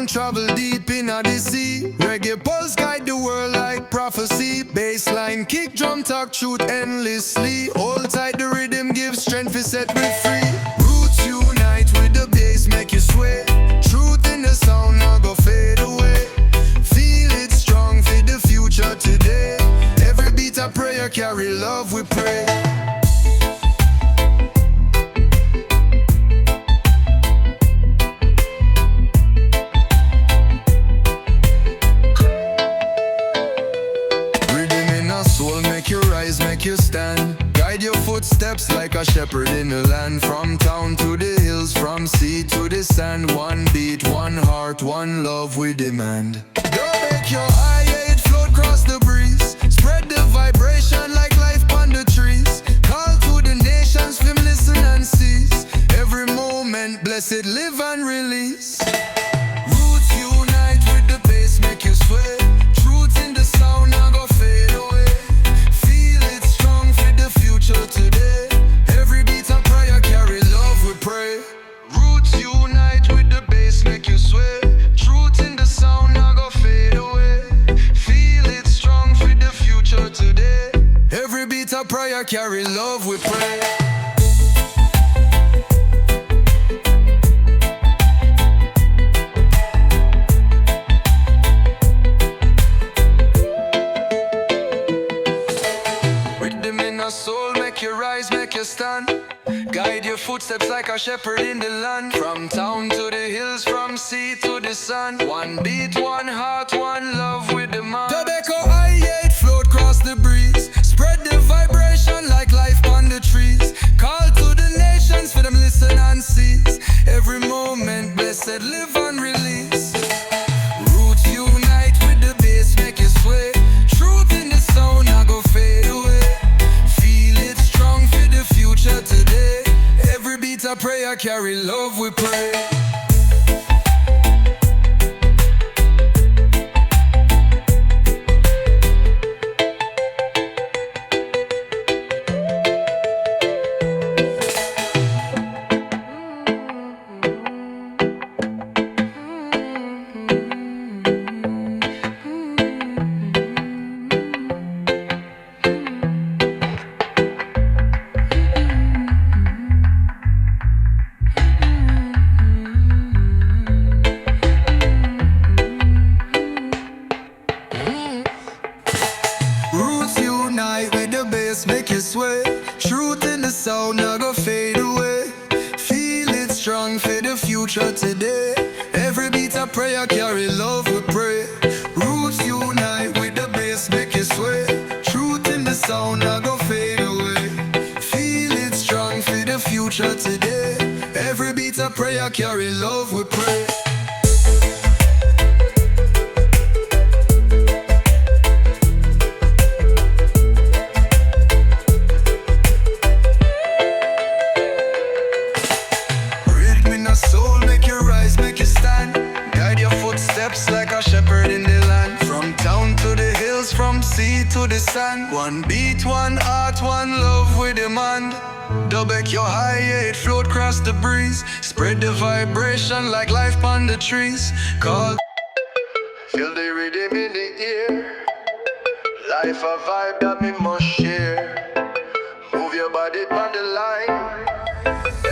travel deep in the sea. Reggae pulse guide the world like prophecy. Bassline, kick, drum, talk, truth endlessly. Hold tight, the rhythm gives strength, it set me free. Roots unite with the bass, make you sway. Truth in the sound, now go fade away. Feel it strong for the future today. Every beat a prayer, carry love, we pray. Make you stand, guide your footsteps like a shepherd in the land. From town to the hills, from sea to the sand. One beat, one heart, one love we demand. Don't make your eye float across the breeze. Spread the vibration like life on the trees. Call to the nations, film, listen and seize. Every moment, blessed, live and release. Roots unite with the bass, make you sway. Truth in the sound, now go fade away. Today, every beat a prayer, carry love, we pray. Roots unite with the bass, make you sway. Truth in the sound, now go fade away. Feel it strong for the future today. Every beat a prayer, carry love, we pray. Soul, make you rise, make you stand. Guide your footsteps like a shepherd in the land. From town to the hills, from sea to the sun. One beat, one heart, one love with the man. Tobacco I-8 float across the breeze. Spread the vibration like life on the trees. Call to the nations for them listen and seize. Every moment blessed, live and release. Roots unite with the bass, make you sway. Truth in the sound, now go fade away. Future today, every beat a prayer, carry love, we pray. Make you sway. Truth in the sound, now go fade away. Feel it strong for the future today. Every beat a prayer, carry love, we pray. Roots unite with the bass, make you sway. Truth in the sound, now go fade away. Feel it strong for the future today. Every beat a prayer, carry love, we pray. Like a shepherd in the land. From town to the hills, from sea to the sand. One beat, one heart, one love we demand. Double your high-8 float across the breeze. Spread the vibration like life on the trees. Call, feel the rhythm in the air. Life a vibe that we must share. Move your body on the line.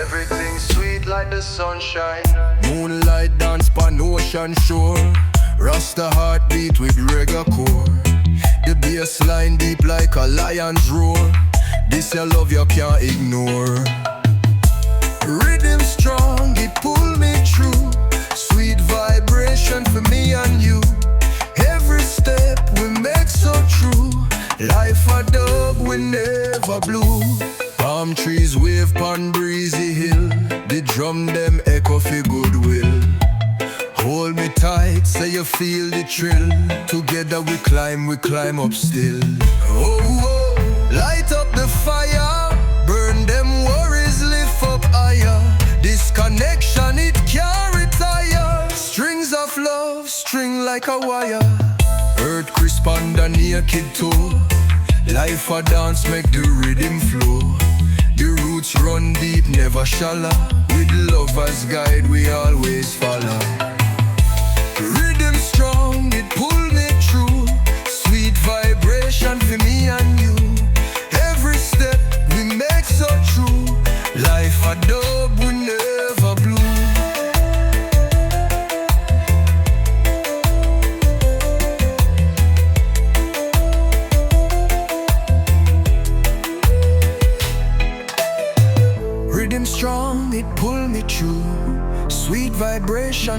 Everything sweet like the sunshine. Moonlight dance pan ocean shore. Rasta heartbeat with reggae core. The bass line deep like a lion's roar. This your love you can't ignore. Rhythm strong, it pull me through. Sweet vibration for me and you. Every step we make so true. Life a dub we never blew. Palm trees wave pon breezy hill. The drum them echo for goodwill. Hold me tight, say you feel the thrill. Together we climb up still. Oh, oh, light up the fire. Burn them worries, lift up higher. This connection, it can't retire. Strings of love, string like a wire. Earth crisp under naked toe. Life a dance, make the rhythm flow. The roots run deep, never shallow. With love as guide, we always follow.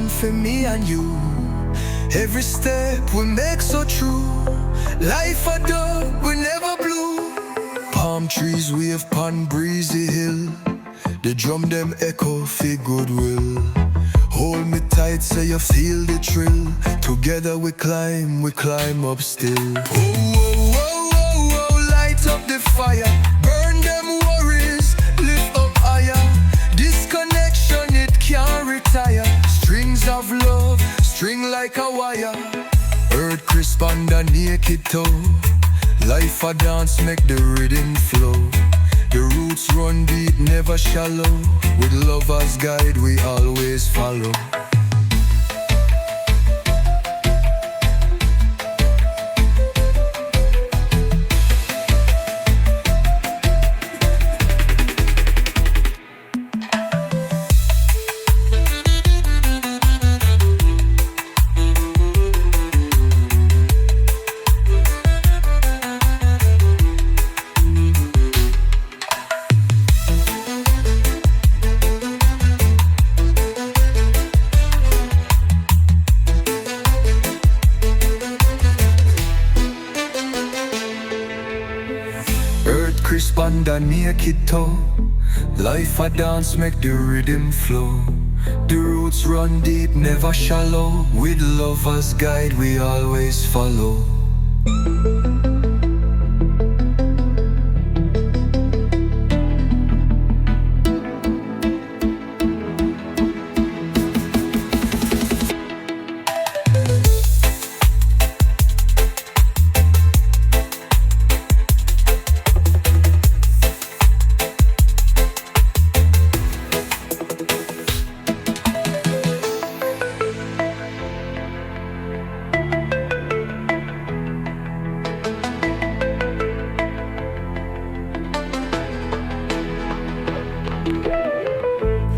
one for me and you. Every step we make so true. Life a dub, we never blue. Palm trees wave pon breezy hill. The drum them echo for goodwill. Hold me tight so you feel the thrill. Together we climb up still. Oh, oh, oh, oh, oh, light up the fire. Burn them worries, lift up higher. This connection, it can't retire. Strings of love, string like a wire. Earth crisp under naked toe. Life a dance, make the rhythm flow. The roots run deep, never shallow. With love as guide, we always follow. Earth crisp under naked toe. Life a dance, make the rhythm flow. The roots run deep, never shallow. With love as guide, we always follow.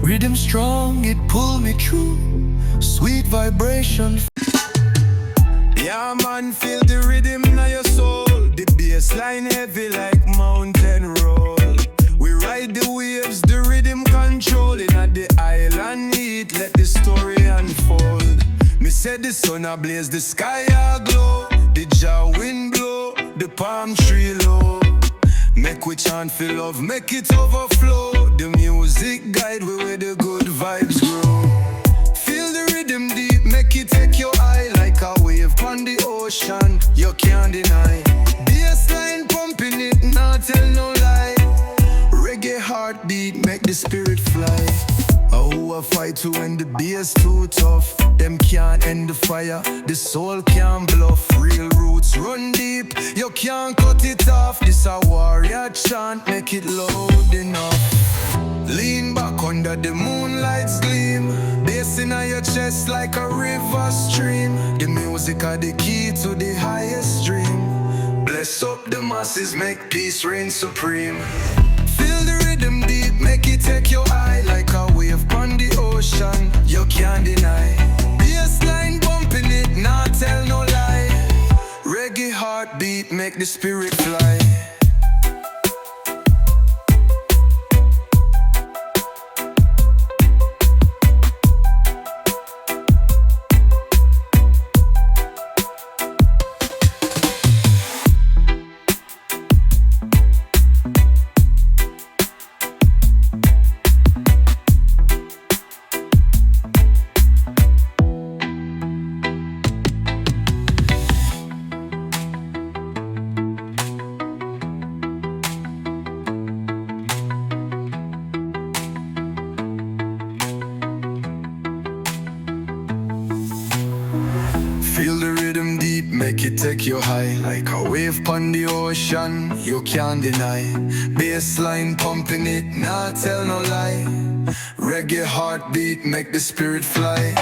Rhythm strong, it pull me through. Sweet vibration. Yeah man, feel the rhythm in your soul. The bassline heavy like mountain roll. We ride the waves, the rhythm controlling. At the island heat, let the story unfold. Me said the sun a blaze, the sky a glow. The jaw wind blow, the palm tree low. Make we chant for love, make it overflow. The music guide we where the good vibes grow. Feel the rhythm deep, make it take your eye. Like a wave on the ocean, you can't deny. Bassline pumping it, not tell no lie. Reggae heartbeat, make the spirit fly. Who a fight to when the bass too tough. Them can't end the fire, the soul can't bluff. Real roots run deep, you can't cut it off. This a warrior chant, make it loud enough. Lean back under the moonlight's gleam. Bass in your chest like a river stream. The music are the key to the highest dream. Bless up the masses, make peace reign supreme. Feel the rhythm deep, make it take your eye. Like a wave on the ocean, you can't deny. Bassline bumping it, not tell no lie. Reggae heartbeat, make the spirit fly. Feel the rhythm deep, make it take you high. Like a wave on the ocean, you can't deny. Bassline pumping it, not tell no lie. Reggae heartbeat, make the spirit fly.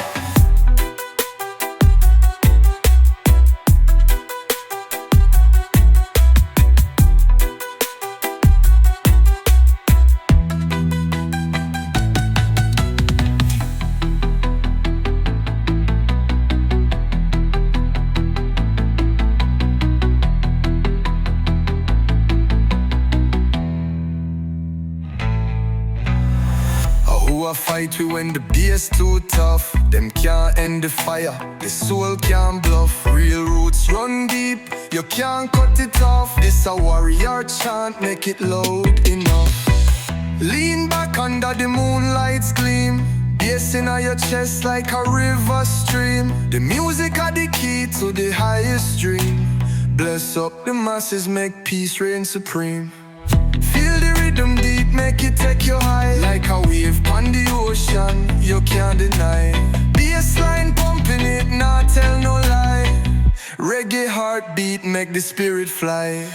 Who a fight fight we when the bass too tough. Them can't end the fire, the soul can't bluff. Real roots run deep, you can't cut it off. This a warrior chant, make it loud enough. Lean back under the moonlight's gleam, bass in your chest like a river stream. The music are the key to the highest dream. Bless up the masses, make peace reign supreme. Feel the rhythm deep, make it take you high. Like a wave on the ocean, you can't deny. Bassline pumping it, not tell no lie. Reggae heartbeat, make the spirit fly.